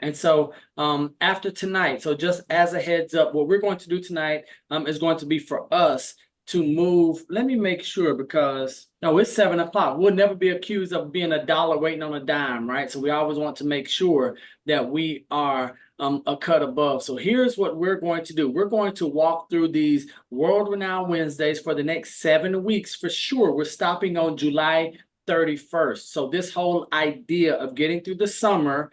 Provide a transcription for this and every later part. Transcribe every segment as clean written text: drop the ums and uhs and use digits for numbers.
And so after tonight, so just as a heads up, what we're going to do tonight is going to be for us to move. Let me make sure, because no, it's 7 o'clock. We'll never be accused of being a dollar waiting on a dime, right? So we always want to make sure that we are a cut above. So here's what we're going to do. We're going to walk through these World-Renowned Wednesdays for the next 7 weeks for sure. We're stopping on July 31st. So this whole idea of getting through the summer,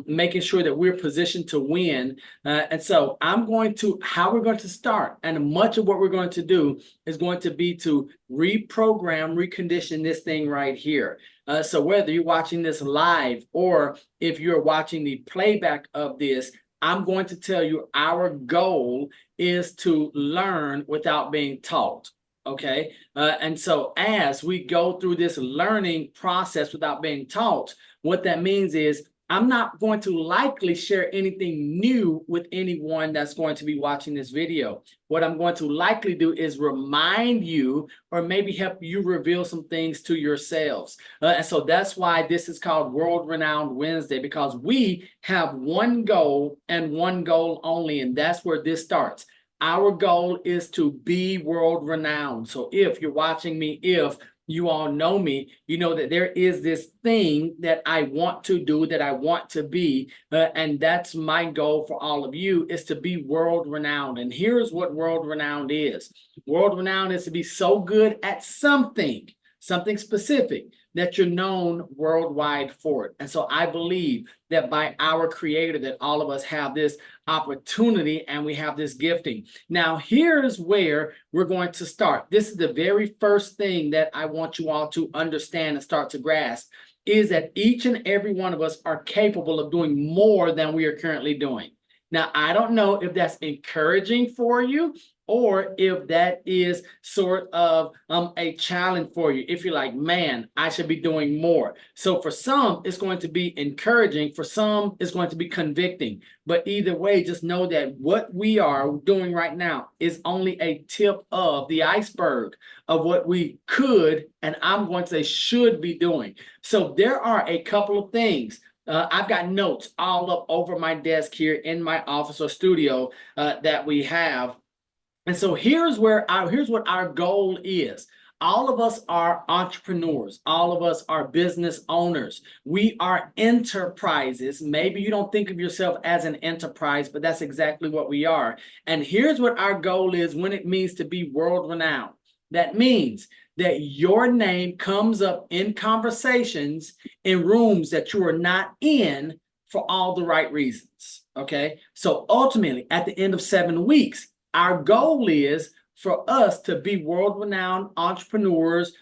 making sure that we're positioned to win. And so how we're going to start, and much of what we're going to do is going to be to reprogram, recondition this thing right here. So whether you're watching this live or if you're watching the playback of this, I'm going to tell you our goal is to learn without being taught. Okay. And so as we go through this learning process without being taught, what that means is I'm not going to likely share anything new with anyone that's going to be watching this video. What I'm going to likely do is remind you, or maybe help you reveal some things to yourselves. And so that's why this is called World-Renowned Wednesday, because we have one goal and one goal only, and that's where this starts. Our goal is to be world-renowned. So if you're watching me, if you all know me, you know that there is this thing that I want to do, that I want to be, and that's my goal for all of you, is to be world-renowned. And here's what world-renowned is. World-renowned is to be so good at something specific, that you're known worldwide for it. And so I believe that by our Creator, that all of us have this opportunity and we have this gifting. Now, here's where we're going to start. This is the very first thing that I want you all to understand and start to grasp, is that each and every one of us are capable of doing more than we are currently doing. Now, I don't know if that's encouraging for you, or if that is sort of a challenge for you. If you're like, man, I should be doing more. So for some, it's going to be encouraging. For some, it's going to be convicting. But either way, just know that what we are doing right now is only a tip of the iceberg of what we could, and I'm going to say should be doing. So there are a couple of things. I've got notes all up over my desk here in my office or studio that we have. And so here's what our goal is. All of us are entrepreneurs. All of us are business owners. We are enterprises. Maybe you don't think of yourself as an enterprise, but that's exactly what we are. And here's what our goal is when it means to be world-renowned. That means that your name comes up in conversations in rooms that you are not in for all the right reasons. Okay. So ultimately, at the end of 7 weeks, our goal is for us to be world-renowned entrepreneurs,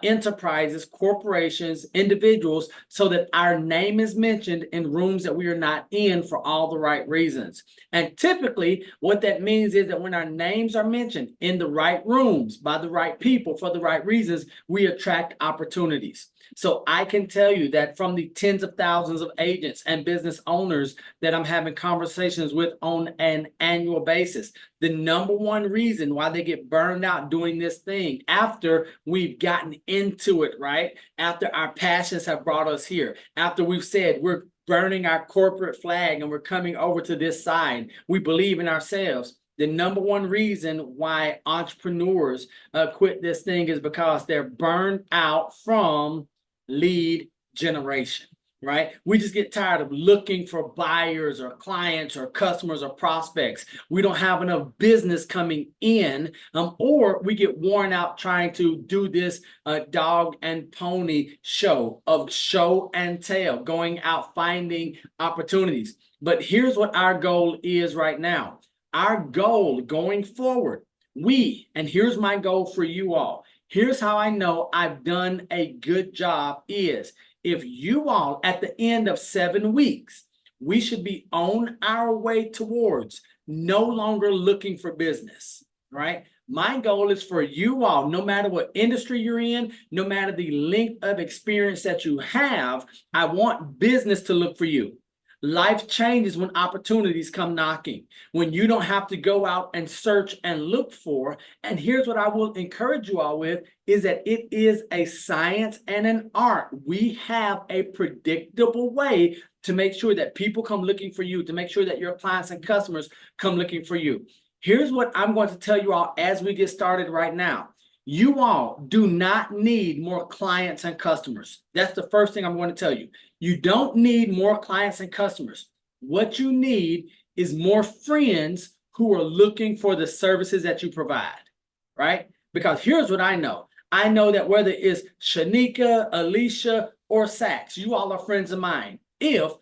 enterprises, corporations, individuals, so that our name is mentioned in rooms that we are not in for all the right reasons. And typically, what that means is that when our names are mentioned in the right rooms, by the right people, for the right reasons, we attract opportunities. So I can tell you that from the tens of thousands of agents and business owners that I'm having conversations with on an annual basis, the number one reason why they get burned out doing this thing after we've gotten into it, right? After our passions have brought us here, after we've said we're burning our corporate flag and we're coming over to this side, we believe in ourselves. The number one reason why entrepreneurs quit this thing is because they're burned out from lead generation, right? We just get tired of looking for buyers or clients or customers or prospects. We don't have enough business coming in, or we get worn out trying to do this dog and pony show of show and tell, going out finding opportunities. But here's what our goal is right now. Our goal going forward, and here's my goal for you all. Here's how I know I've done a good job is, if you all, at the end of 7 weeks, we should be on our way towards no longer looking for business, right? My goal is for you all, no matter what industry you're in, no matter the length of experience that you have, I want business to look for you. Life changes when opportunities come knocking, when you don't have to go out and search and look for. And here's what I will encourage you all with, is that it is a science and an art. We have a predictable way to make sure that people come looking for you, to make sure that your clients and customers come looking for you. Here's what I'm going to tell you all as we get started right now. You all do not need more clients and customers. That's the first thing I'm going to tell you. You don't need more clients and customers. What you need is more friends who are looking for the services that you provide, right? Because here's what I know. I know that whether it's Shanika, Alicia, or Sax, you all are friends of mine. If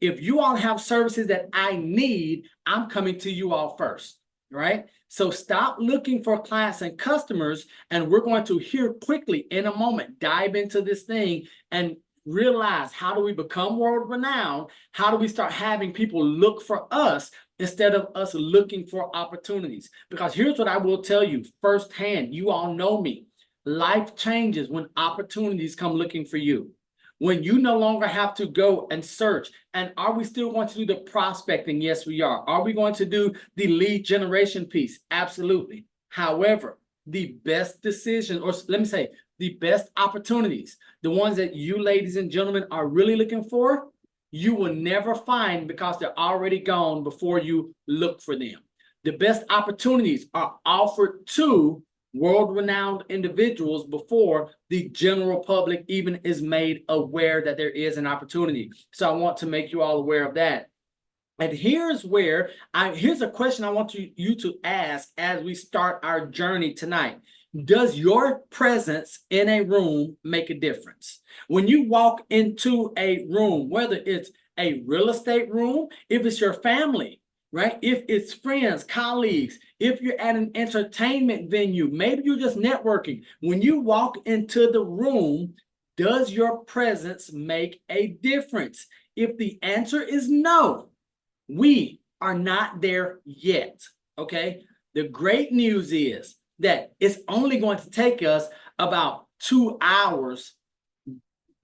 you all have services that I need, I'm coming to you all first, right? So stop looking for clients and customers, and we're going to here quickly in a moment dive into this thing and realize, how do we become world renowned? How do we start having people look for us instead of us looking for opportunities? Because here's what I will tell you firsthand. You all know me. Life changes when opportunities come looking for you. When you no longer have to go and search. And are we still going to do the prospecting? Yes, we are. Are we going to do the lead generation piece? Absolutely. However, the best decision, or let me say, the best opportunities, the ones that you ladies and gentlemen are really looking for, you will never find because they're already gone before you look for them. The best opportunities are offered to world-renowned individuals before the general public even is made aware that there is an opportunity. So I want to make you all aware of that. And here's a question I want you to ask as we start our journey tonight. Does your presence in a room make a difference? When you walk into a room, whether it's a real estate room, if it's your family, right? If it's friends, colleagues, if you're at an entertainment venue, maybe you're just networking. When you walk into the room, does your presence make a difference? If the answer is no, we are not there yet, okay? The great news is that it's only going to take us about 2 hours,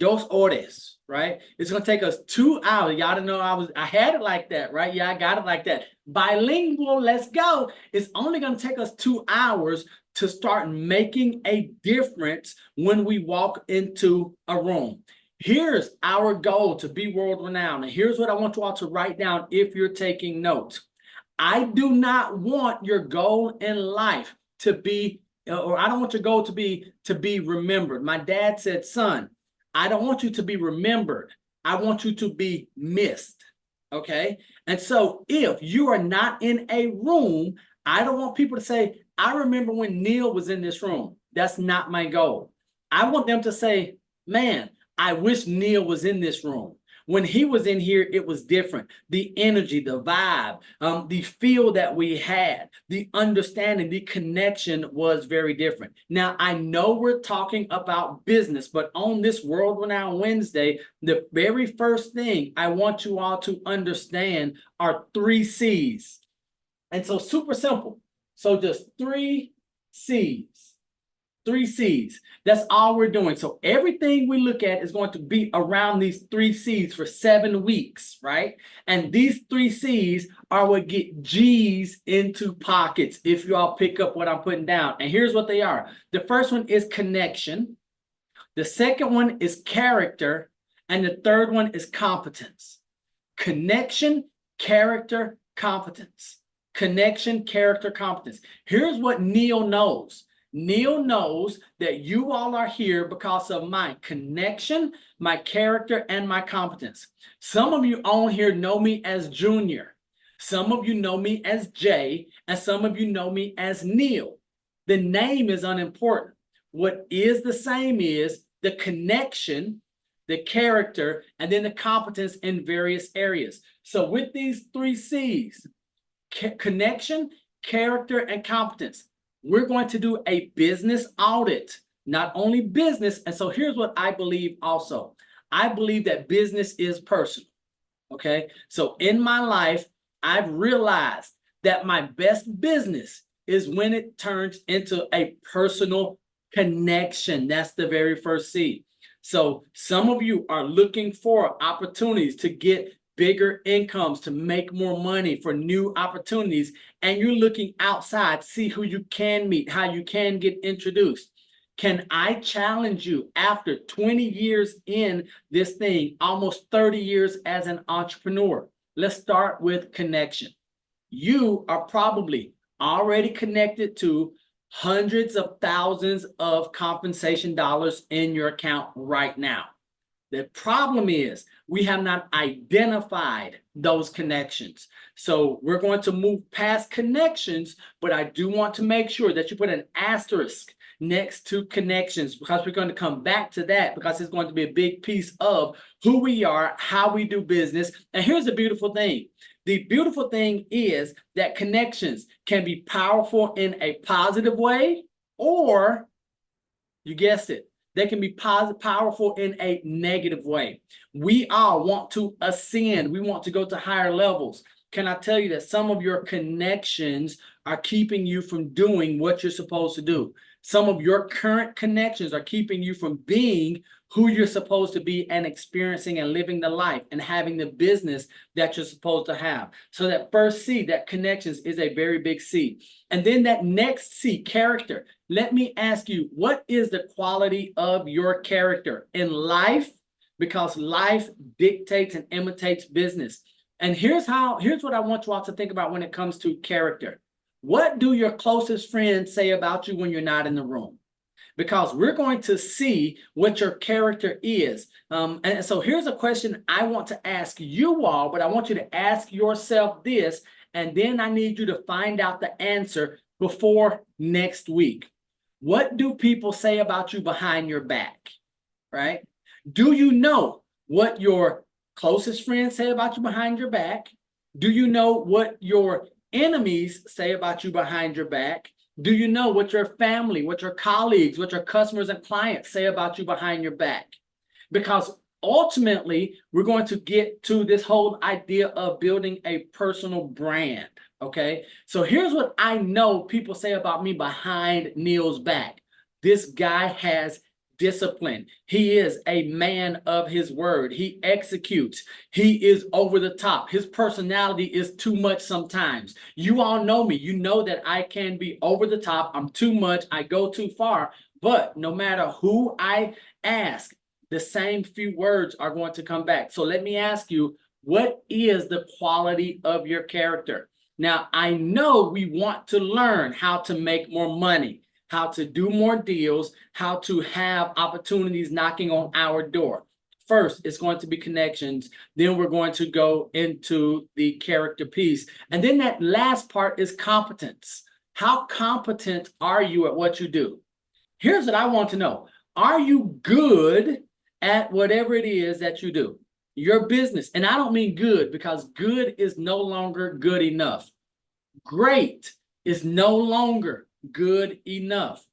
2 horas, right? It's going to take us 2 hours. Y'all didn't know I had it like that, right? Yeah, I got it like that. Bilingual, let's go. It's only going to take us 2 hours to start making a difference when we walk into a room. Here's our goal to be world renowned. And here's what I want you all to write down if you're taking notes. I do not want your goal in life to be, or I don't want your goal to be remembered. My dad said, son, I don't want you to be remembered. I want you to be missed. Okay. And so if you are not in a room, I don't want people to say, I remember when Neil was in this room. That's not my goal. I want them to say, man, I wish Neil was in this room. When he was in here, it was different. The energy, the vibe, the feel that we had, the understanding, the connection was very different. Now, I know we're talking about business, but on this World Renowned Wednesday, the very first thing I want you all to understand are 3 C's. And so super simple. So just 3 C's. 3 C's. That's all we're doing. So everything we look at is going to be around these 3 C's for 7 weeks, right? And these 3 C's are what get G's into pockets, if you all pick up what I'm putting down. And here's what they are. The first one is connection. The second one is character. And the third one is competence. Connection, character, competence. Connection, character, competence. Here's what Neil knows. Neil knows that you all are here because of my connection, my character, and my competence. Some of you on here know me as Junior. Some of you know me as Jay, and some of you know me as Neil. The name is unimportant. What is the same is the connection, the character, and then the competence in various areas. So with these 3 C's, connection, character, and competence, we're going to do a business audit, not only business. And so here's what I believe also. I believe that business is personal. Okay. So in my life, I've realized that my best business is when it turns into a personal connection. That's the very first C. So some of you are looking for opportunities to get bigger incomes, to make more money, for new opportunities, and you're looking outside to see who you can meet, how you can get introduced. Can I challenge you after 20 years in this thing, almost 30 years as an entrepreneur? Let's start with connection. You are probably already connected to hundreds of thousands of compensation dollars in your account right now. The problem is we have not identified those connections. So we're going to move past connections, but I do want to make sure that you put an asterisk next to connections, because we're going to come back to that, because it's going to be a big piece of who we are, how we do business. And here's the beautiful thing. The beautiful thing is that connections can be powerful in a positive way, or you guessed it, they can be powerful in a negative way. We all want to ascend. We want to go to higher levels. Can I tell you that some of your connections are keeping you from doing what you're supposed to do? Some of your current connections are keeping you from being who you're supposed to be and experiencing and living the life and having the business that you're supposed to have. So that first C, that connections, is a very big C. And then that next C, character. Let me ask you, what is the quality of your character in life? Because life dictates and imitates business. And here's what I want you all to think about when it comes to character. What do your closest friends say about you when you're not in the room? Because we're going to see what your character is. And so here's a question I want to ask you all, but I want you to ask yourself this, and then I need you to find out the answer before next week. What do people say about you behind your back, right? Do you know what your closest friends say about you behind your back? Do you know what your enemies say about you behind your back? Do you know what your family, what your colleagues, what your customers and clients say about you behind your back? Because ultimately, we're going to get to this whole idea of building a personal brand, okay? So here's what I know people say about me behind Neil's back. This guy has discipline. He is a man of his word. He executes. He is over the top. His personality is too much sometimes. You all know me. You know that I can be over the top. I'm too much. I go too far. But no matter who I ask, the same few words are going to come back. So let me ask you, what is the quality of your character? Now, I know we want to learn how to make more money, how to do more deals, how to have opportunities knocking on our door. First, it's going to be connections. Then we're going to go into the character piece. And then that last part is competence. How competent are you at what you do? Here's what I want to know. Are you good at whatever it is that you do? Your business. And I don't mean good, because good is no longer good enough. Great is no longer good enough.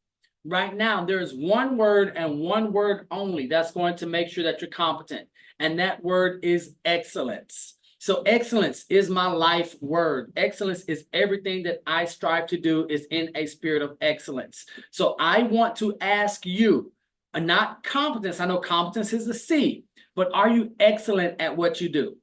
Right now, there's one word and one word only that's going to make sure that you're competent. And that word is excellence. So excellence is my life word. Excellence is everything that I strive to do is in a spirit of excellence. So I want to ask you, not competence. I know competence is a C, but are you excellent at what you do?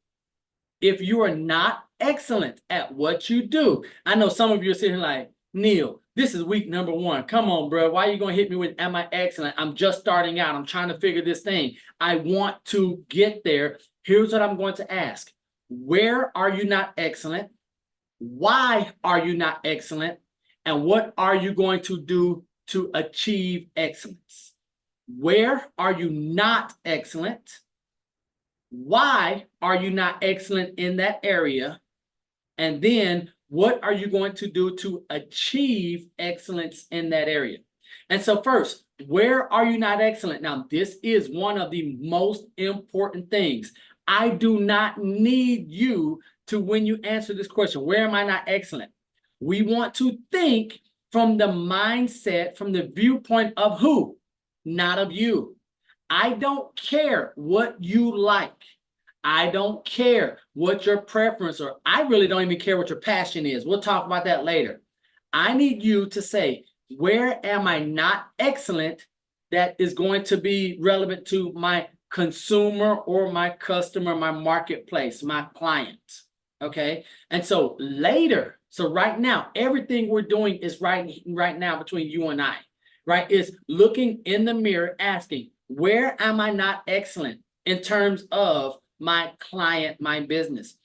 If you are not excellent at what you do, I know some of you are sitting like, Neil, this is week number 1. Come on, bro. Why are you going to hit me with, am I excellent? I'm just starting out. I'm trying to figure this thing. I want to get there. Here's what I'm going to ask. Where are you not excellent? Why are you not excellent? And what are you going to do to achieve excellence? Where are you not excellent? Why are you not excellent in that area? And then what are you going to do to achieve excellence in that area? And so first, where are you not excellent? Now, this is one of the most important things. I do not need you to, when you answer this question, where am I not excellent? We want to think from the mindset, from the viewpoint of who? Not of you. I don't care what you like. I don't care what your preference, or I really don't even care what your passion is. We'll talk about that later. I need you to say, where am I not excellent that is going to be relevant to my consumer or my customer, my marketplace, my client, okay? And so later, so right now, everything we're doing is right now between you and I. right? It's looking in the mirror, asking, where am I not excellent in terms of my client, my business?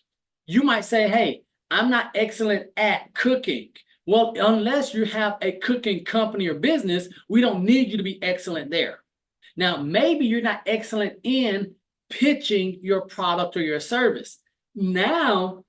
You might say, hey, I'm not excellent at cooking. Well, unless you have a cooking company or business, we don't need you to be excellent there. Now, maybe you're not excellent in pitching your product or your service. Now,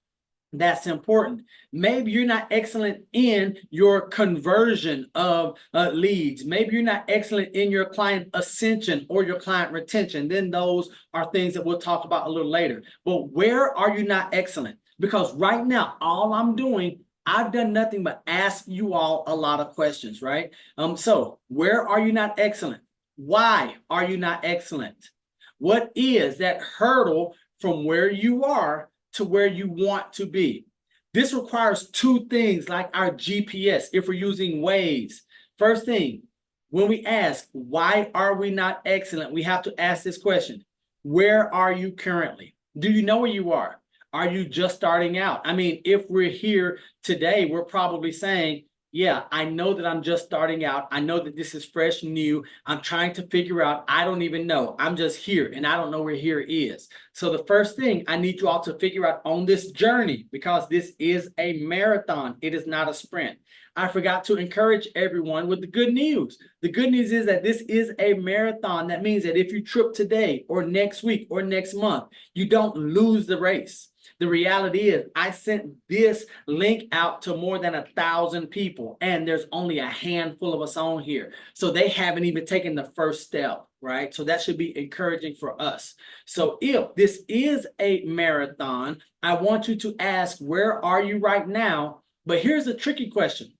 that's important. Maybe you're not excellent in your conversion of leads. Maybe you're not excellent in your client ascension or your client retention. Then those are things that we'll talk about a little later. But where are you not excellent? Because right now, all I'm doing, I've done nothing but ask you all a lot of questions, right? So where are you not excellent? Why are you not excellent? What is that hurdle from where you are to where you want to be? This requires two things like our GPS, if we're using Waze. First thing, when we ask, why are we not excellent? We have to ask this question. Where are you currently? Do you know where you are? Are you just starting out? I mean, if we're here today, we're probably saying, yeah, I know that I'm just starting out. I know that this is fresh, new. I'm trying to figure out. I don't even know. I'm just here and I don't know where here is. So the first thing I need you all to figure out on this journey, because this is a marathon, it is not a sprint. I forgot to encourage everyone with the good news. The good news is that this is a marathon. That means that if you trip today or next week or next month, you don't lose the race. The reality is I sent this link out to more than 1,000 people, and there's only a handful of us on here. So they haven't even taken the first step, right? So that should be encouraging for us. So if this is a marathon, I want you to ask, where are you right now? But here's a tricky question.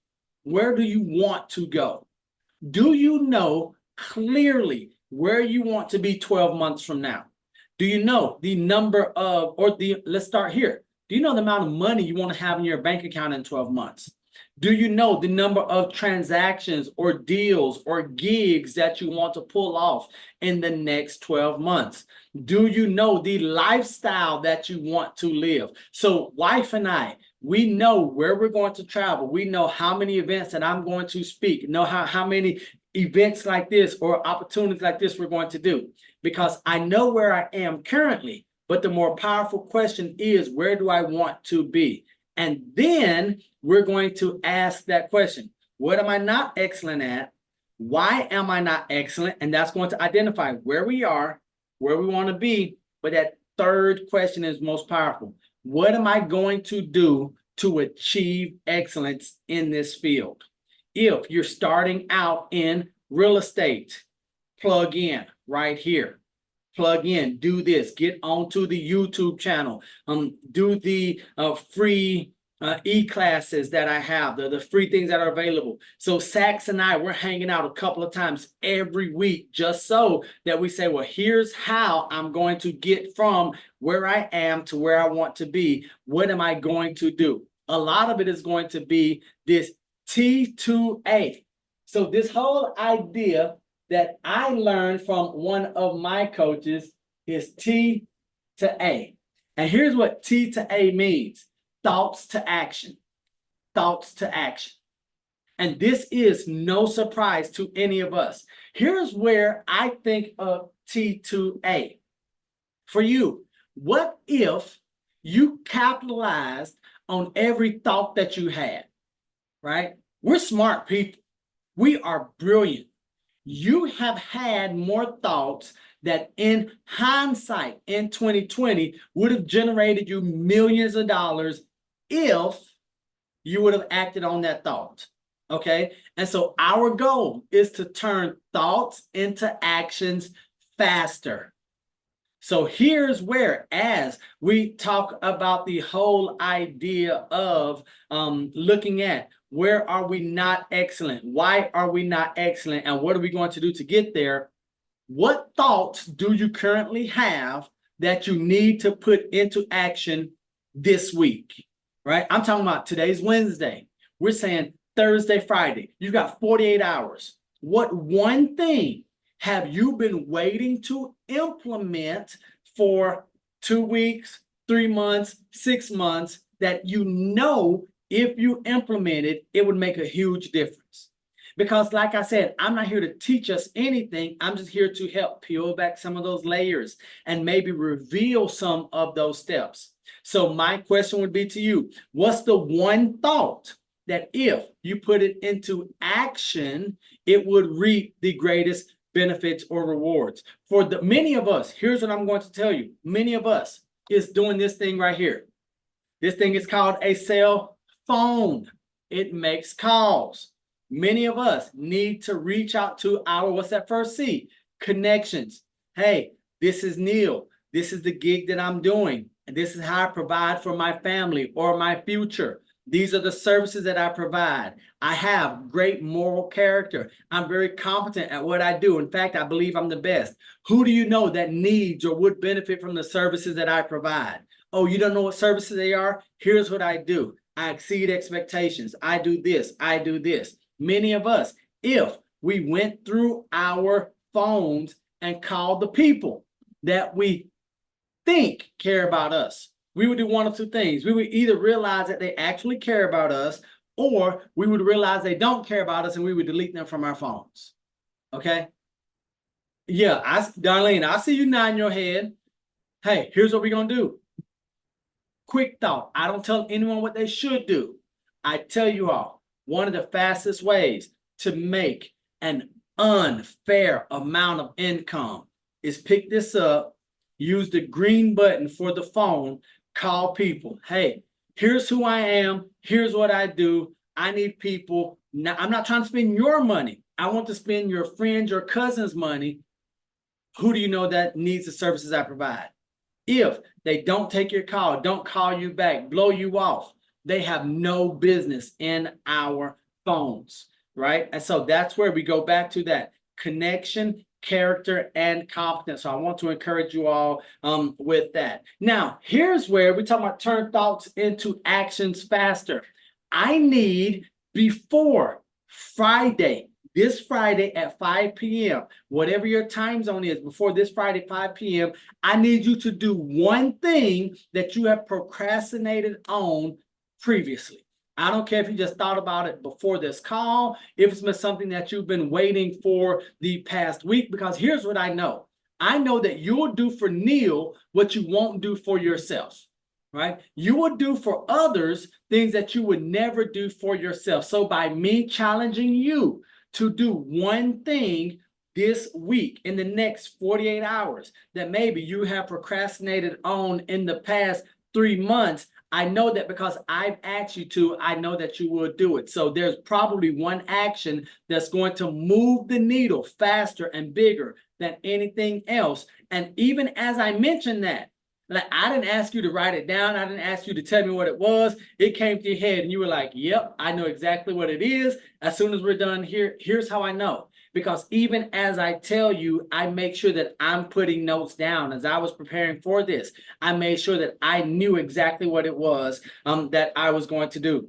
Where do you want to go? Do you know clearly where you want to be 12 months from now? Do you know the number of, let's start here. Do you know the amount of money you want to have in your bank account in 12 months? Do you know the number of transactions or deals or gigs that you want to pull off in the next 12 months? Do you know the lifestyle that you want to live? So wife and I, we know where we're going to travel. We know how many events that I'm going to speak, know how many events like this or opportunities like this we're going to do, because I know where I am currently. But the more powerful question is, where do I want to be? And then we're going to ask that question. What am I not excellent at? Why am I not excellent? And that's going to identify where we are, where we want to be. But that third question is most powerful. What am I going to do to achieve excellence in this field? If you're starting out in real estate, plug in right here. Plug in, do this, get onto the YouTube channel, do the free e-classes that I have, the free things that are available. So Sax and I, we're hanging out a couple of times every week just so that we say, well, here's how I'm going to get from where I am to where I want to be. What am I going to do? A lot of it is going to be this T2A. So this whole idea that I learned from one of my coaches is T to A. And here's what T to A means. Thoughts to action. Thoughts to action. And this is no surprise to any of us. Here's where I think of T to A. For you, what if you capitalized on every thought that you had, right? We're smart people. We are brilliant. You have had more thoughts that in hindsight in 2020 would have generated you millions of dollars if you would have acted on that thought. Okay. And so our goal is to turn thoughts into actions faster. So here's where, as we talk about the whole idea of looking at where are we not excellent? Why are we not excellent? And what are we going to do to get there? What thoughts do you currently have that you need to put into action this week? Right? I'm talking about today's Wednesday. We're saying Thursday, Friday. You've got 48 hours. What one thing have you been waiting to implement for 2 weeks, 3 months, 6 months that you know if you implement it, it would make a huge difference? Because like I said, I'm not here to teach us anything. I'm just here to help peel back some of those layers and maybe reveal some of those steps. So my question would be to you, what's the one thought that if you put it into action, it would reap the greatest benefits or rewards? For the many of us, here's what I'm going to tell you. Many of us is doing this thing right here. This thing is called a cell phone. It makes calls. Many of us need to reach out to our, what's that first C? Connections. Hey, this is Neil. This is the gig that I'm doing. And this is how I provide for my family or my future. These are the services that I provide. I have great moral character. I'm very competent at what I do. In fact, I believe I'm the best. Who do you know that needs or would benefit from the services that I provide? Oh, you don't know what services they are? Here's what I do. I exceed expectations. I do this. I do this. Many of us, if we went through our phones and called the people that we think care about us, we would do one of two things. We would either realize that they actually care about us, or we would realize they don't care about us and we would delete them from our phones. Okay? Yeah, Darlene, I see you nodding your head. Hey, here's what we're going to do. Quick thought. I don't tell anyone what they should do. I tell you all, one of the fastest ways to make an unfair amount of income is pick this up, use the green button for the phone, call people. Hey, here's who I am. Here's what I do. I need people. Now, I'm not trying to spend your money. I want to spend your friend's, your cousin's money. Who do you know that needs the services I provide? If they don't take your call, don't call you back, blow you off, they have no business in our phones, right? And so that's where we go back to that connection, character, and competence. So I want to encourage you all with that. Now, here's where we talk about turn thoughts into actions faster. I need before Friday, this Friday at 5 p.m., whatever your time zone is, before this Friday, 5 p.m., I need you to do one thing that you have procrastinated on previously. I don't care if you just thought about it before this call, if it's been something that you've been waiting for the past week, because here's what I know. I know that you'll do for Neil what you won't do for yourself, right? You will do for others things that you would never do for yourself. So by me challenging you to do one thing this week in the next 48 hours that maybe you have procrastinated on in the past 3 months, I know that because I've asked you to, I know that you will do it. So there's probably one action that's going to move the needle faster and bigger than anything else. And even as I mentioned that, like, I didn't ask you to write it down. I didn't ask you to tell me what it was. It came to your head and you were like, yep, I know exactly what it is. As soon as we're done here, here's how I know. Because even as I tell you, I make sure that I'm putting notes down. As I was preparing for this, I made sure that I knew exactly what it was that I was going to do.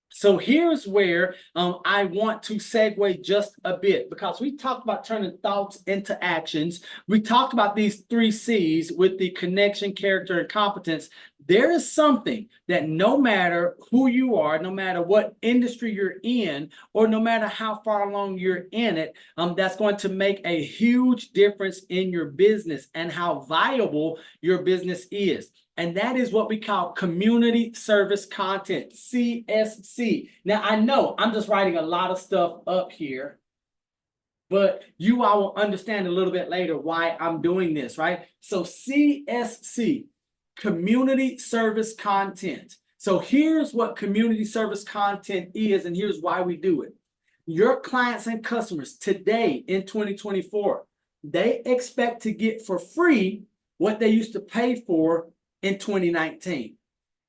So here's where I want to segue just a bit, because we talked about turning thoughts into actions. We talked about these 3 C's with the connection, character, and competence. There is something that no matter who you are, no matter what industry you're in, or no matter how far along you're in it, that's going to make a huge difference in your business and how viable your business is. And that is what we call community service content, CSC. Now, I know I'm just writing a lot of stuff up here, but you all will understand a little bit later why I'm doing this, right? So CSC, community service content. So here's what community service content is, and here's why we do it. Your clients and customers today in 2024, they expect to get for free what they used to pay for in 2019,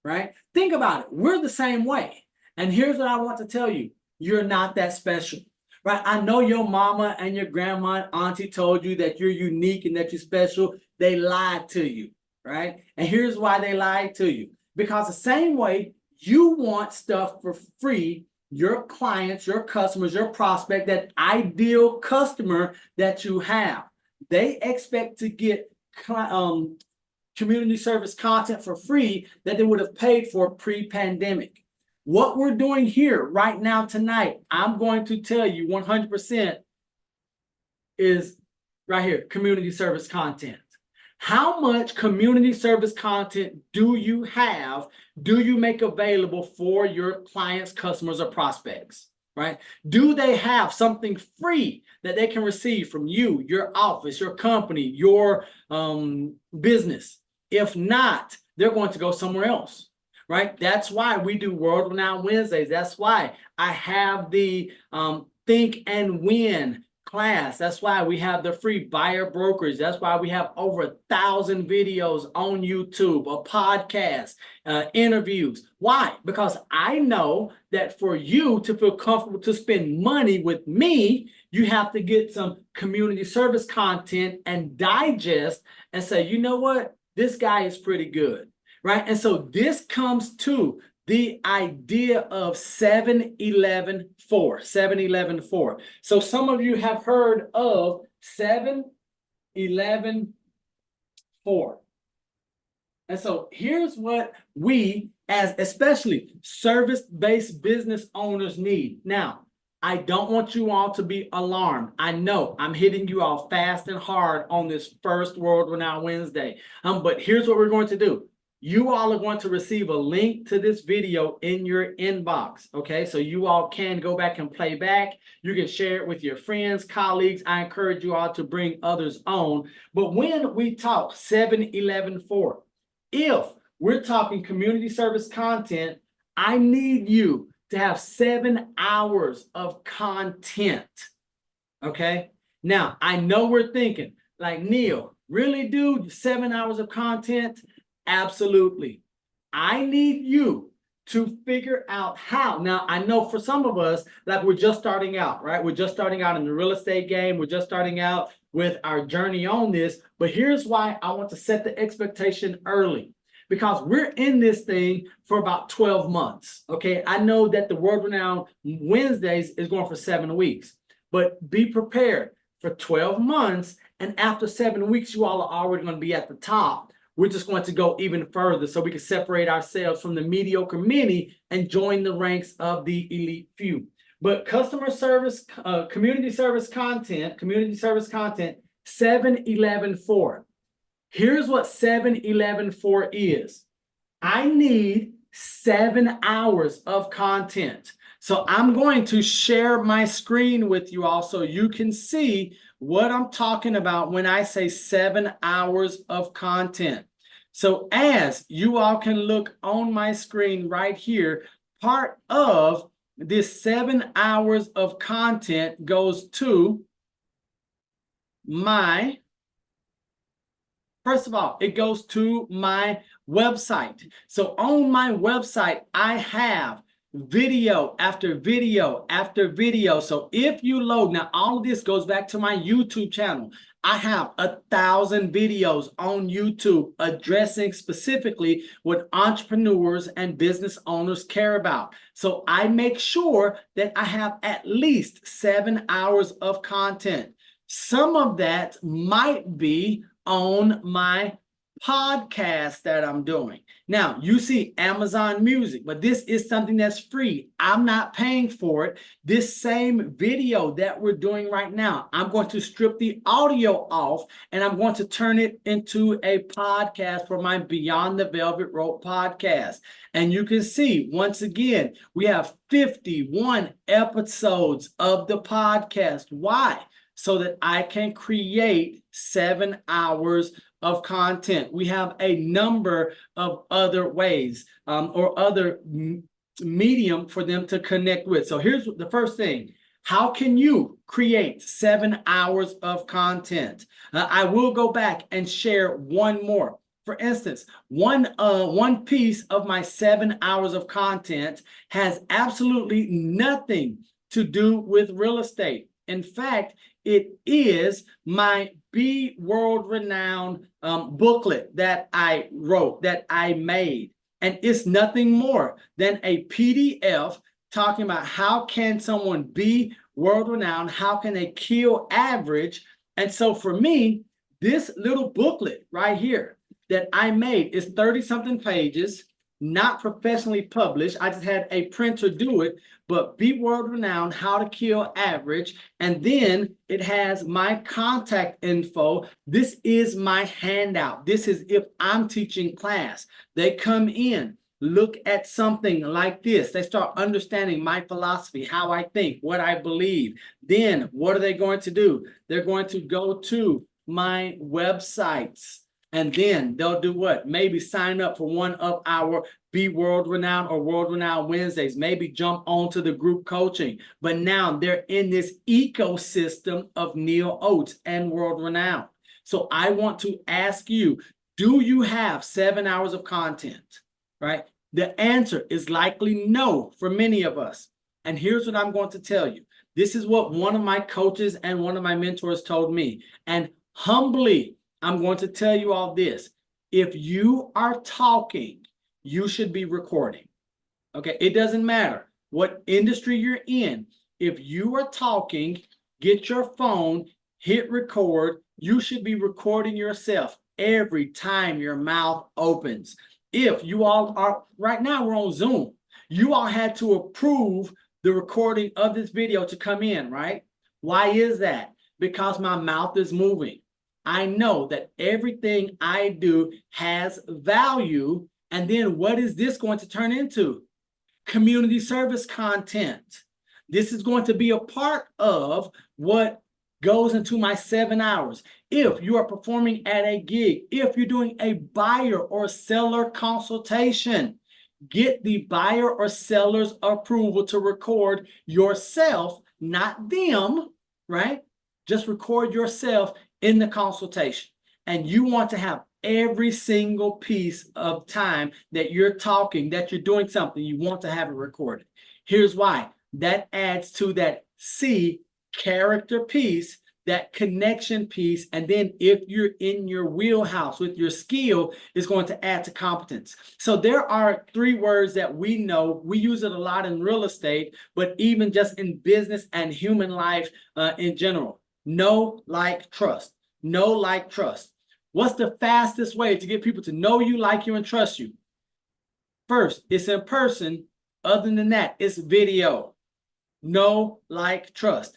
right? Think about it. We're the same way. And here's what I want to tell you. You're not that special, right? I know your mama and your grandma and auntie told you that you're unique and that you're special. They lied to you, right? And here's why they lied to you. Because the same way you want stuff for free, your clients, your customers, your prospect, that ideal customer that you have, they expect to get community service content for free that they would have paid for pre-pandemic. What we're doing here right now tonight, I'm going to tell you 100% is right here, community service content. How much community service content do you have, do you make available for your clients, customers, or prospects, right? Do they have something free that they can receive from you, your office, your company, your business? If not, they're going to go somewhere else, right? That's why we do World Renowned Wednesdays. That's why I have the Think and Win class. That's why we have the free buyer brokerage. That's why we have over 1,000 videos on YouTube, a podcast, interviews. Why? Because I know that for you to feel comfortable to spend money with me, you have to get some community service content and digest and say, you know what? This guy is pretty good, right? And so this comes to the idea of 7-11-4, 7-11-4. So some of you have heard of 7-11-4. And so here's what we, as especially service-based business owners, need. Now, I don't want you all to be alarmed. I know I'm hitting you all fast and hard on this first World Renowned Wednesday. But here's what we're going to do. You all are going to receive a link to this video in your inbox, okay? So you all can go back and play back. You can share it with your friends, colleagues. I encourage you all to bring others on. But when we talk 7-11-4, if we're talking community service content, I need you to have 7 hours of content, okay? Now, I know we're thinking, like, Neil, really, dude, 7 hours of content? Absolutely. I need you to figure out how. Now, I know for some of us, like, we're just starting out, right? We're just starting out in the real estate game. We're just starting out with our journey on this. But here's why I want to set the expectation early. Because we're in this thing for about 12 months, okay? I know that the World Renowned Wednesdays is going for 7 weeks. But be prepared for 12 months. And after 7 weeks, you all are already going to be at the top. We're just going to go even further so we can separate ourselves from the mediocre many and join the ranks of the elite few. But customer service, community service content, 7-11-4. Here's what 7-11-4 is. I need 7 hours of content. So I'm going to share my screen with you all so you can see what I'm talking about when I say 7 hours of content. So as you all can look on my screen right here, part of this 7 hours of content goes to my, first of all, it goes to my website. So on my website, I have video after video after video. So if you load, now all of this goes back to my YouTube channel. I have 1,000 videos on YouTube addressing specifically what entrepreneurs and business owners care about. So I make sure that I have at least 7 hours of content. Some of that might be on my podcast that I'm doing. Now, you see Amazon Music, but this is something that's free. I'm not paying for it. This same video that we're doing right now, I'm going to strip the audio off and I'm going to turn it into a podcast for my Beyond the Velvet Rope podcast. And you can see, once again, we have 51 episodes of the podcast. Why? So that I can create 7 hours of content. We have a number of other ways or other medium for them to connect with. So here's the first thing. How can you create 7 hours of content? I will go back and share one more. For instance, one piece of my 7 hours of content has absolutely nothing to do with real estate. In fact, it is my Be World Renowned booklet that I wrote, that I made. And it's nothing more than a PDF talking about how can someone be world renowned, how can they kill average. And so for me, this little booklet right here that I made is 30-something pages. not professionally published. I just had a printer do it, but be world renowned, how to kill average. And then it has my contact info. This is my handout. This is if I'm teaching class. They come in, look at something like this. They start understanding my philosophy, how I think, what I believe. Then what are they going to do? They're going to go to my websites. And then they'll do what? Maybe sign up for one of our Be World Renowned or World Renowned Wednesdays. Maybe jump onto the group coaching. But now they're in this ecosystem of Neil Oates and World Renowned. So I want to ask you, do you have 7 hours of content? Right? The answer is likely no for many of us. And here's what I'm going to tell you. This is what one of my coaches and one of my mentors told me. And humbly, I'm going to tell you all this. If you are talking, you should be recording. Okay, it doesn't matter what industry you're in. If you are talking, get your phone, hit record. You should be recording yourself every time your mouth opens. If you all are, right now we're on Zoom, you all had to approve the recording of this video to come in, right? Why is that? Because my mouth is moving. I know that everything I do has value. And then what is this going to turn into? Community service content. This is going to be a part of what goes into my 7 hours. If you are performing at a gig, if you're doing a buyer or seller consultation, get the buyer or seller's approval to record yourself, not them, right? Just record yourself in the consultation. And you want to have every single piece of time that you're talking, that you're doing something, you want to have it recorded. Here's why. That adds to that C, character piece, that connection piece. And then if you're in your wheelhouse with your skill, it's going to add to competence. So there are 3 words that we know. We use it a lot in real estate, but even just in business and human life in general. Know, like, trust. Know, like, trust. What's the fastest way to get people to know you, like you, and trust you? First, it's in person. Other than that, it's video. Know, like, trust.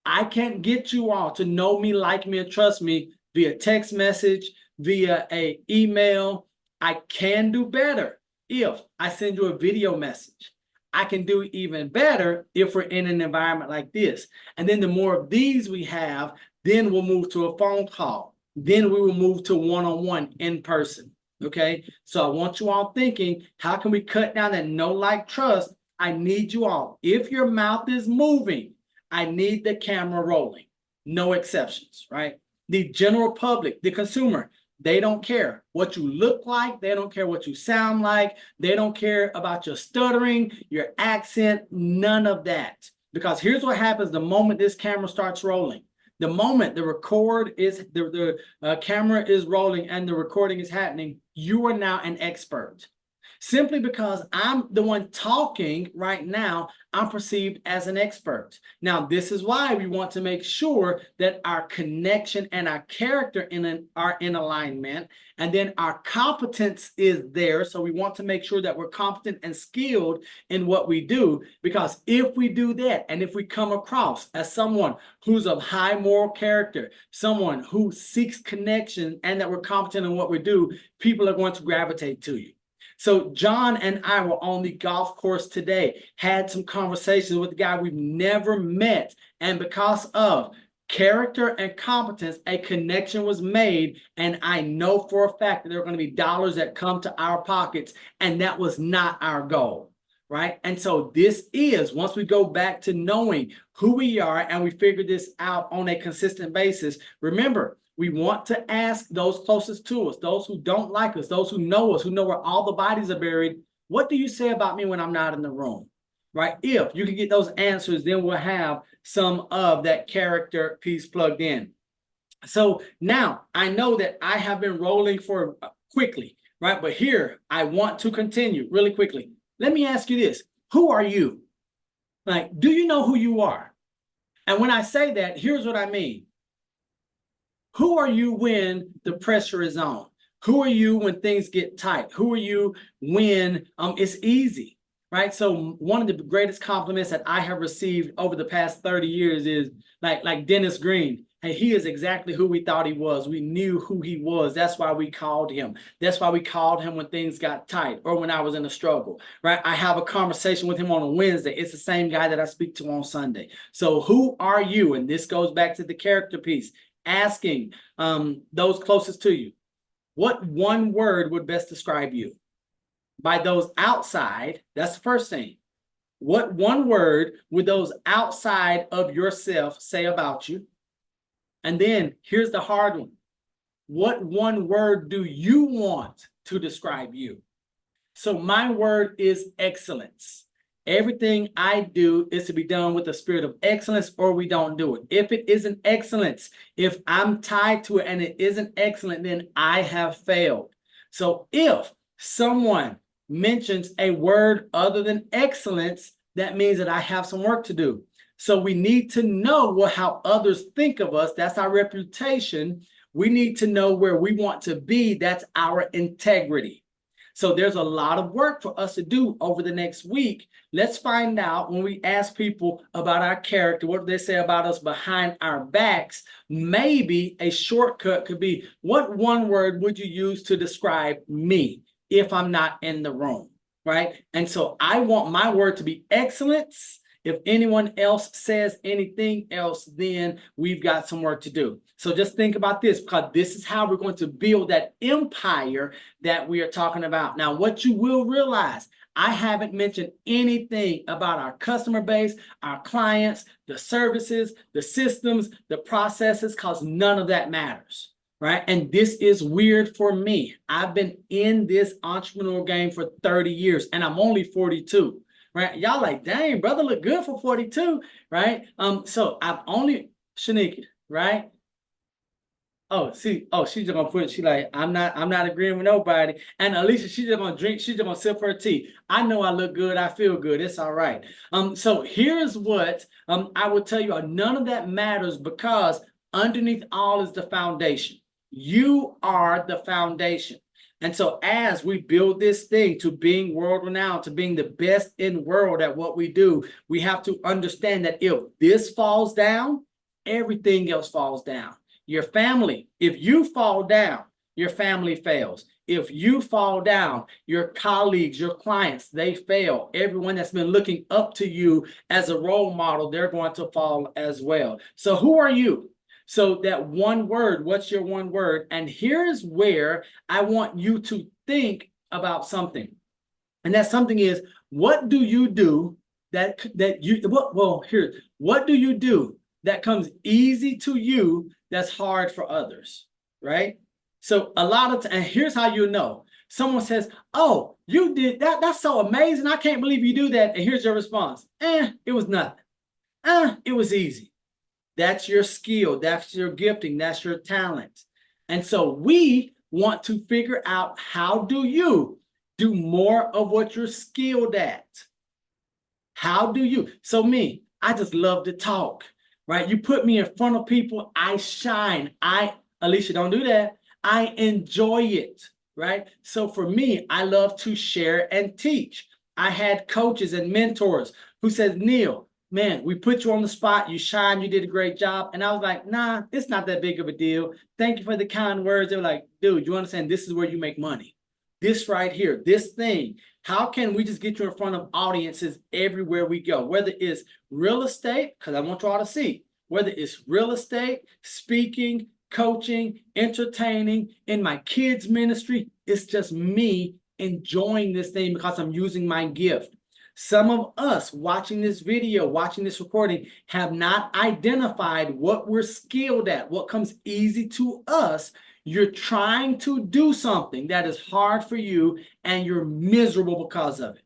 I can't get you all to know me, like me, and trust me via text message, via an email. I can do better if I send you a video message. I can do even better if we're in an environment like this. And then the more of these we have, then we'll move to a phone call. Then we will move to one-on-one in person. Okay. So I want you all thinking, how can we cut down that know, like, trust? I need you all. If your mouth is moving, I need the camera rolling. No exceptions, right? The general public, the consumer, they don't care what you look like. They don't care what you sound like. They don't care about your stuttering, your accent, none of that. Because here's what happens the moment this camera starts rolling. The moment the camera is rolling and the recording is happening, you are now an expert. Simply because I'm the one talking right now, I'm perceived as an expert. Now, this is why we want to make sure that our connection and our character are in alignment, and then our competence is there. So we want to make sure that we're competent and skilled in what we do, because if we do that, and if we come across as someone who's of high moral character, someone who seeks connection, and that we're competent in what we do, people are going to gravitate to you. So John and I were on the golf course today, had some conversations with a guy we've never met. And because of character and competence, a connection was made. And I know for a fact that there are going to be dollars that come to our pockets. And that was not our goal, right? And so this is, once we go back to knowing who we are and we figure this out on a consistent basis, remember, we want to ask those closest to us, those who don't like us, those who know us, who know where all the bodies are buried. What do you say about me when I'm not in the room, right? If you can get those answers, then we'll have some of that character piece plugged in. So now I know that I have been rolling for quickly, right? But here I want to continue really quickly. Let me ask you this. Who are you? Like, do you know who you are? And when I say that, here's what I mean. Who are you when the pressure is on? Who are you when things get tight? Who are you when it's easy, right? So one of the greatest compliments that I have received over the past 30 years is like Dennis Green. Hey, he is exactly who we thought he was. We knew who he was. That's why we called him. That's why we called him when things got tight or when I was in a struggle, right? I have a conversation with him on a Wednesday. It's the same guy that I speak to on Sunday. So who are you? And this goes back to the character piece, asking those closest to you, what one word would best describe you? By those outside, that's the first thing. What one word would those outside of yourself say about you? And then here's the hard one. What one word do you want to describe you? So my word is excellence. Everything I do is to be done with the spirit of excellence, or we don't do it. If it isn't excellence, if I'm tied to it and it isn't excellent, then I have failed. So if someone mentions a word other than excellence, that means that I have some work to do. So we need to know how others think of us. That's our reputation. We need to know where we want to be. That's our integrity. So there's a lot of work for us to do over the next week. Let's find out, when we ask people about our character, what do they say about us behind our backs? Maybe a shortcut could be, what one word would you use to describe me if I'm not in the room, right? And so I want my word to be excellence. If anyone else says anything else, then we've got some work to do. So just think about this, because this is how we're going to build that empire that we are talking about. Now, what you will realize, I haven't mentioned anything about our customer base, our clients, the services, the systems, the processes, because none of that matters, right? And this is weird for me. I've been in this entrepreneurial game for 30 years, and I'm only 42. Right? Y'all like, dang, brother, look good for 42, right? So I've only, Shanika, right? She's just gonna put, she like, I'm not agreeing with nobody. And Alicia, she's just gonna drink, she's just gonna sip her tea. I know I look good, I feel good, it's all right. So here's what I would tell you, none of that matters, because underneath all is the foundation. You are the foundation. And so as we build this thing to being world-renowned, to being the best in the world at what we do, we have to understand that if this falls down, everything else falls down. Your family, if you fall down, your family fails. If you fall down, your colleagues, your clients, they fail. Everyone that's been looking up to you as a role model, they're going to fall as well. So who are you? So that one word, what's your one word? And here's where I want you to think about something. And that something is, what do you do what do you do that comes easy to you that's hard for others, right? So a lot of times, and here's how you know. Someone says, oh, you did that. That's so amazing. I can't believe you do that. And here's your response. It was nothing. It was easy. That's your skill. That's your gifting. That's your talent. And so we want to figure out, how do you do more of what you're skilled at? How do you? So me, I just love to talk, right? You put me in front of people, I shine. Alicia, don't do that. I enjoy it, right? So for me, I love to share and teach. I had coaches and mentors who said, Neil, man, we put you on the spot, you shine, you did a great job. And I was like, nah, it's not that big of a deal. Thank you for the kind words. They were like, dude, you understand, this is where you make money. This right here, this thing, how can we just get you in front of audiences everywhere we go? Whether it's real estate, because I want you all to see, whether it's real estate, speaking, coaching, entertaining, in my kids' ministry, it's just me enjoying this thing because I'm using my gift. Some of us watching this video, watching this recording, have not identified what we're skilled at, what comes easy to us. You're trying to do something that is hard for you, and you're miserable because of it,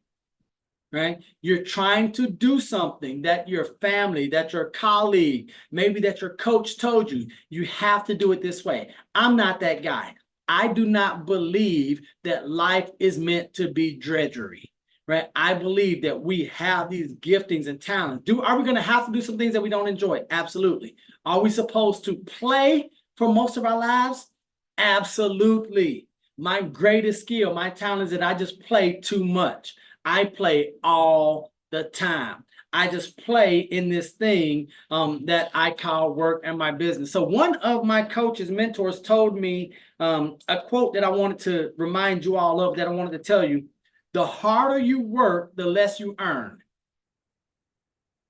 right? You're trying to do something that your family, that your colleague, maybe that your coach told you, you have to do it this way. I'm not that guy. I do not believe that life is meant to be drudgery. Right? I believe that we have these giftings and talents. Are we going to have to do some things that we don't enjoy? Absolutely. Are we supposed to play for most of our lives? Absolutely. My greatest skill, my talent is that I just play too much. I play all the time. I just play in this thing that I call work and my business. So one of my coaches, mentors told me a quote that I wanted to remind you all of, that I wanted to tell you. The harder you work, the less you earn.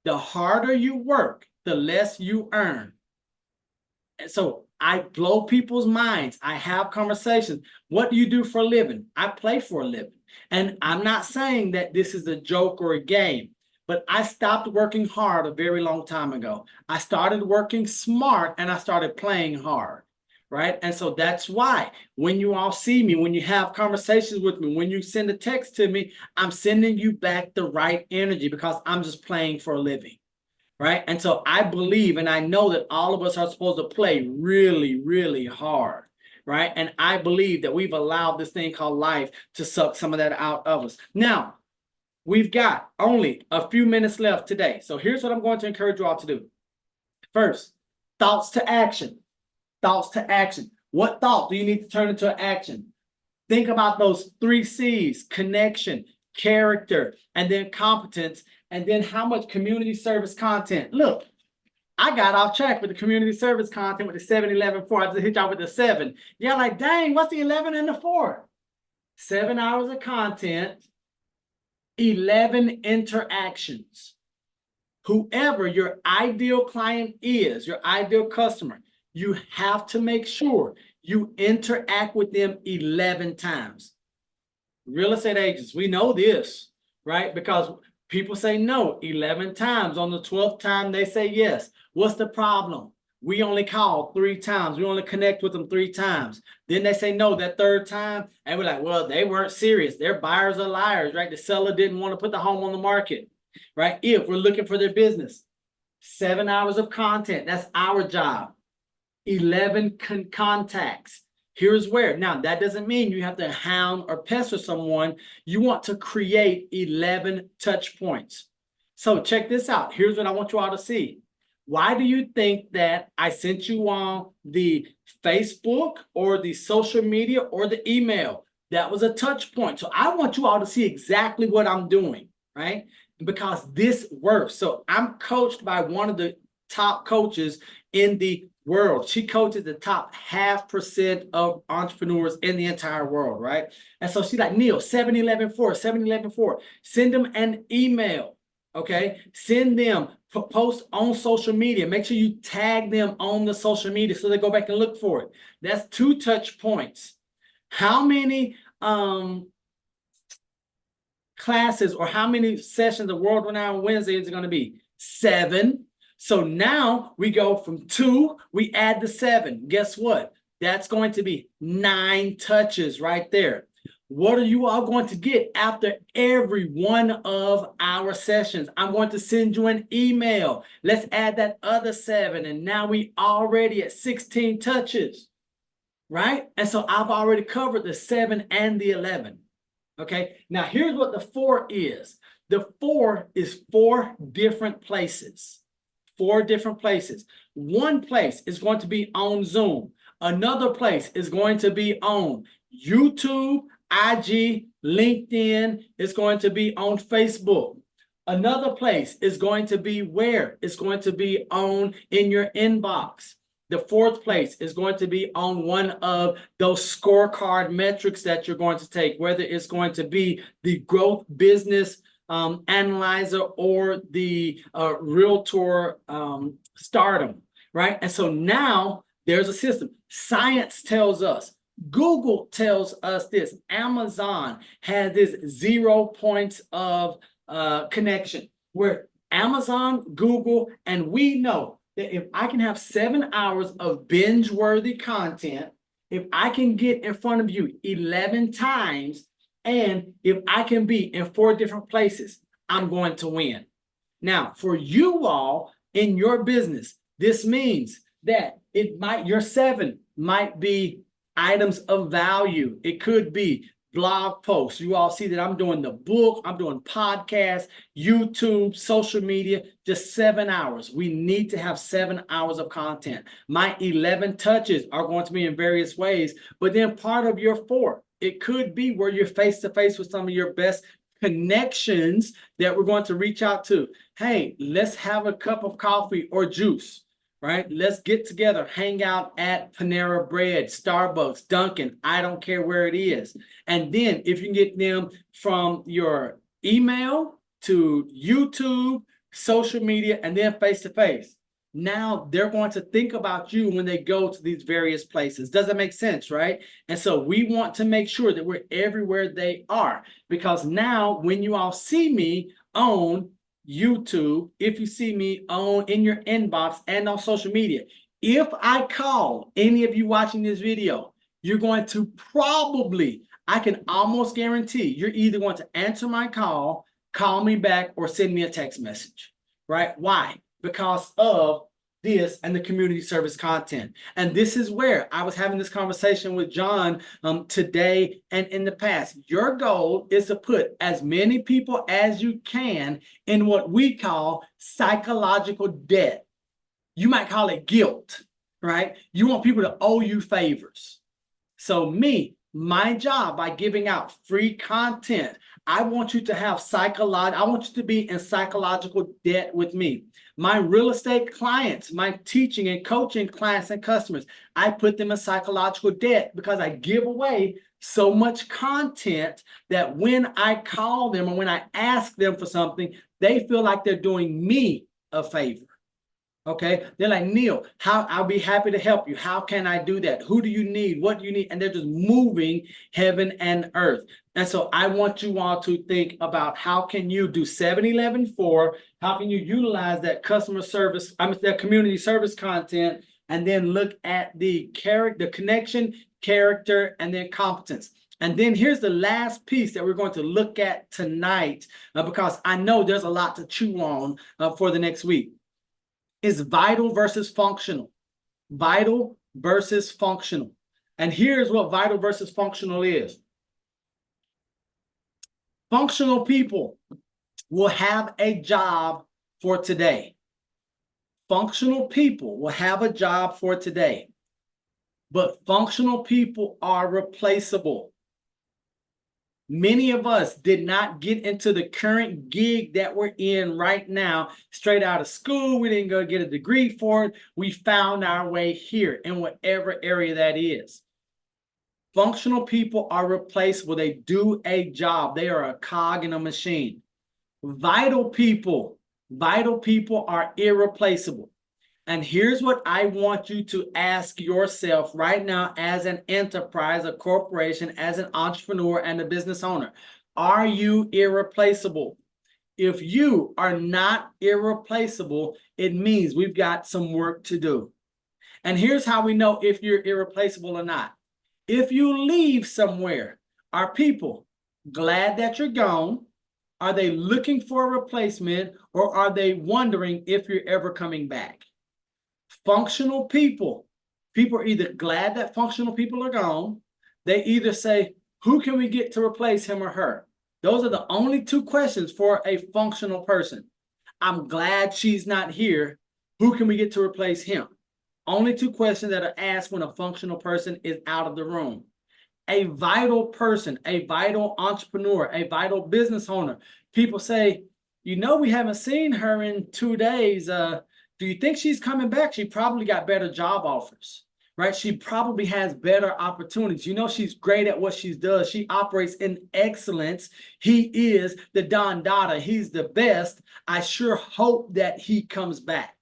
The harder you work, the less you earn. And so I blow people's minds. I have conversations. What do you do for a living? I play for a living. And I'm not saying that this is a joke or a game, but I stopped working hard a very long time ago. I started working smart and I started playing hard. Right. And so that's why when you all see me, when you have conversations with me, when you send a text to me, I'm sending you back the right energy because I'm just playing for a living. Right. And so I believe and I know that all of us are supposed to play really, really hard. Right. And I believe that we've allowed this thing called life to suck some of that out of us. Now, we've got only a few minutes left today. So here's what I'm going to encourage you all to do. First, thoughts to action. Thoughts to action. What thought do you need to turn into action? Think about those 3 C's: connection, character, and then competence, and then how much community service content. Look, I got off track with the community service content with the 7, 11, 4. I just hit y'all with the 7. Yeah, like, dang, what's the 11 and the 4? 7 hours of content, 11 interactions. Whoever your ideal client is, your ideal customer, you have to make sure you interact with them 11 times. Real estate agents, we know this, right? Because people say no 11 times. On the 12th time, they say yes. What's the problem? We only call 3 times. We only connect with them 3 times. Then they say no that 3rd time. And we're like, well, they weren't serious. Their buyers are liars, right? The seller didn't want to put the home on the market, right? If we're looking for their business. 7 hours of content. That's our job. 11 contacts. Here's where. Now, that doesn't mean you have to hound or pester someone. You want to create 11 touch points. So check this out. Here's what I want you all to see. Why do you think that I sent you on the Facebook or the social media or the email? That was a touch point. So I want you all to see exactly what I'm doing, right? Because this works. So I'm coached by one of the top coaches in the world. She coaches the top 0.5% of entrepreneurs in the entire world, right? And so she's like, Neil, 7-11-4, 7-11-4. Send them an email, okay? Send them, post on social media. Make sure you tag them on the social media so they go back and look for it. That's 2 touch points. How many classes or how many sessions of World Renowned Wednesday is it going to be? 7. So now we go from 2, we add the 7. Guess what? That's going to be 9 touches right there. What are you all going to get after every one of our sessions? I'm going to send you an email. Let's add that other 7. And now we already at 16 touches, right? And so I've already covered the 7 and the 11. Okay, now here's what the 4 is. The 4 is 4 different places. 4 different places. One place is going to be on Zoom. Another place is going to be on YouTube, IG, LinkedIn. It's going to be on Facebook. Another place is going to be where? It's going to be on in your inbox. The 4th place is going to be on one of those scorecard metrics that you're going to take, whether it's going to be the growth business analyzer or the realtor stardom, right? And so now there's a system. Science tells us, Google tells us this, Amazon has this 0 points of connection, where Amazon, Google, and we know that if I can have 7 hours of binge-worthy content, if I can get in front of you 11 times, and if I can be in 4 different places, I'm going to win. Now, for you all in your business, this means that your 7 might be items of value. It could be blog posts. You all see that I'm doing the book, I'm doing podcasts, YouTube, social media, just 7 hours. We need to have 7 hours of content. My 11 touches are going to be in various ways, but then part of your 4, it could be where you're face to face with some of your best connections that we're going to reach out to. Hey, let's have a cup of coffee or juice, right? Let's get together, hang out at Panera Bread, Starbucks, Dunkin', I don't care where it is. And then if you can get them from your email to YouTube, social media, and then face-to-face, now they're going to think about you when they go to these various places. Does that make sense, right? And so we want to make sure that we're everywhere they are, because now when you all see me on YouTube, if you see me in your inbox and on social media, if I call any of you watching this video, you're going to probably, I can almost guarantee, you're either going to answer my call me back, or send me a text message, right? Why? Because of this and the community service content. And this is where I was having this conversation with John today and in the past. Your goal is to put as many people as you can in what we call psychological debt. You might call it guilt, right? You want people to owe you favors. So my job, by giving out free content, I want you to have I want you to be in psychological debt with me. My real estate clients, my teaching and coaching clients and customers, I put them in psychological debt because I give away so much content that when I call them or when I ask them for something, they feel like they're doing me a favor. Okay, they're like, Neil, I'll be happy to help you. How can I do that? Who do you need? What do you need? And they're just moving heaven and earth. And so I want you all to think about how can you do 7-11-4? How can you utilize that that community service content, and then look at the connection, character, and then competence. And then here's the last piece that we're going to look at tonight, because I know there's a lot to chew on for the next week. Is vital versus functional. Vital versus functional. And here's what vital versus functional is. Functional people will have a job for today. Functional people will have a job for today. But functional people are replaceable. Many of us did not get into the current gig that we're in right now straight out of school. We didn't go get a degree for it. We found our way here in whatever area that is. Functional people are replaceable. They do a job. They are a cog in a machine. Vital people are irreplaceable. And here's what I want you to ask yourself right now as an enterprise, a corporation, as an entrepreneur and a business owner. Are you irreplaceable? If you are not irreplaceable, it means we've got some work to do. And here's how we know if you're irreplaceable or not. If you leave somewhere, are people glad that you're gone? Are they looking for a replacement, or are they wondering if you're ever coming back? Functional people are either glad that functional people are gone. They either say, who can we get to replace him or her? Those are the only 2 questions for a functional person. I'm glad she's not here. Who can we get to replace him? Only 2 questions that are asked when a functional person is out of the room. A vital person, a vital entrepreneur, a vital business owner. People say, we haven't seen her in 2 days. Do you think she's coming back? She probably got better job offers, right? She probably has better opportunities. She's great at what she does. She operates in excellence. He is the Don Dada. He's the best. I sure hope that he comes back,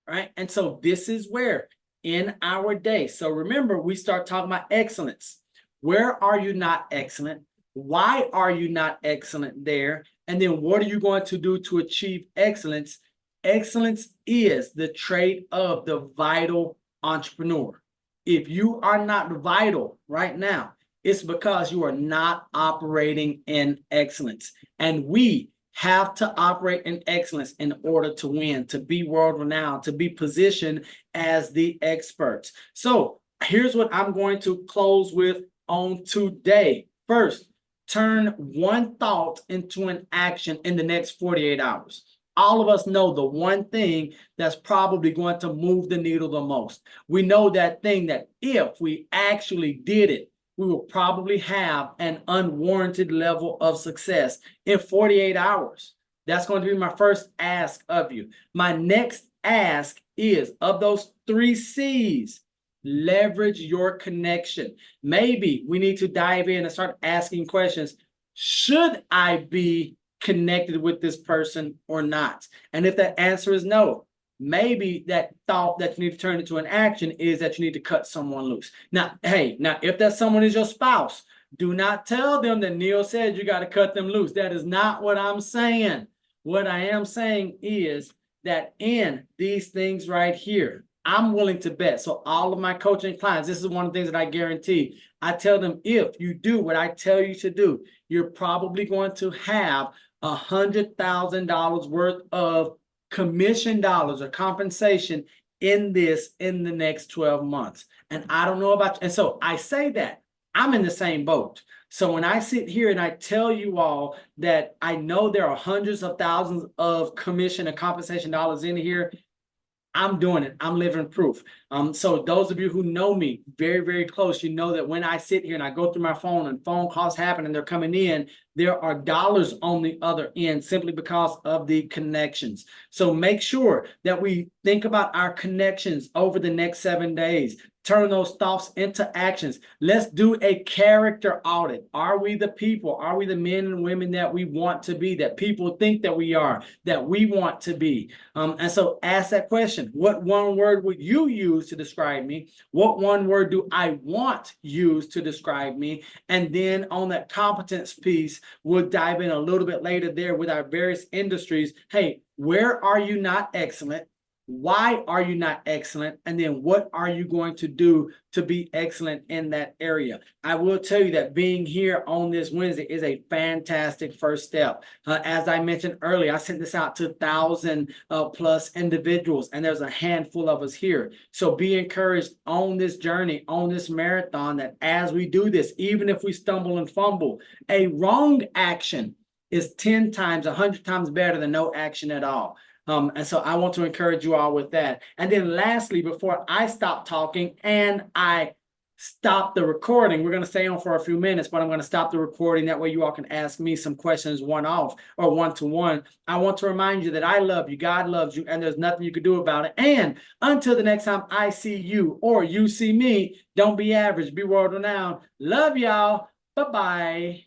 right? And so this is where in our day. So remember, we start talking about excellence. Where are you not excellent? Why are you not excellent there? And then what are you going to do to achieve excellence? Excellence is the trait of the vital entrepreneur. If you are not vital right now, it's because you are not operating in excellence. And we have to operate in excellence in order to win, to be world renowned, to be positioned as the experts. So here's what I'm going to close with on today. First, turn one thought into an action in the next 48 hours. All of us know the one thing that's probably going to move the needle the most. We know that thing that if we actually did it, we will probably have an unwarranted level of success in 48 hours. That's going to be my first ask of you. My next ask is, of those 3 C's, leverage your connection. Maybe we need to dive in and start asking questions. Should I be connected with this person or not? And if that answer is no, maybe that thought that you need to turn into an action is that you need to cut someone loose. Now, hey, if that someone is your spouse, do not tell them that Neil said you got to cut them loose. That is not what I'm saying. What I am saying is that in these things right here, I'm willing to bet. So all of my coaching clients, this is one of the things that I guarantee. I tell them, if you do what I tell you to do, you're probably going to have $100,000 worth of commission dollars or compensation in the next 12 months. And I don't know about you. And so I say that I'm in the same boat. So when I sit here and I tell you all that I know there are hundreds of thousands of commission and compensation dollars in here, I'm doing it. I'm living proof. So those of you who know me very, very close, you know that when I sit here and I go through my phone and phone calls happen and they're coming in, there are dollars on the other end simply because of the connections. So make sure that we think about our connections over the next 7 days. Turn those thoughts into actions. Let's do a character audit. Are we the people? Are we the men and women that we want to be, that people think that we are, that we want to be? And so ask that question. What one word would you use to describe me? What one word do I want used to describe me? And then on that competence piece, we'll dive in a little bit later there with our various industries. Hey, where are you not excellent? Why are you not excellent? And then what are you going to do to be excellent in that area? I will tell you that being here on this Wednesday is a fantastic first step. As I mentioned earlier, I sent this out to 1,000 plus individuals, and there's a handful of us here. So be encouraged on this journey, on this marathon, that as we do this, even if we stumble and fumble, a wrong action is 10 times, 100 times better than no action at all. And so I want to encourage you all with that. And then lastly, before I stop talking and I stop the recording, we're going to stay on for a few minutes, but I'm going to stop the recording. That way you all can ask me some questions one-off or one-to-one. I want to remind you that I love you, God loves you, and there's nothing you can do about it. And until the next time I see you or you see me, don't be average, be world renowned. Love y'all. Bye-bye.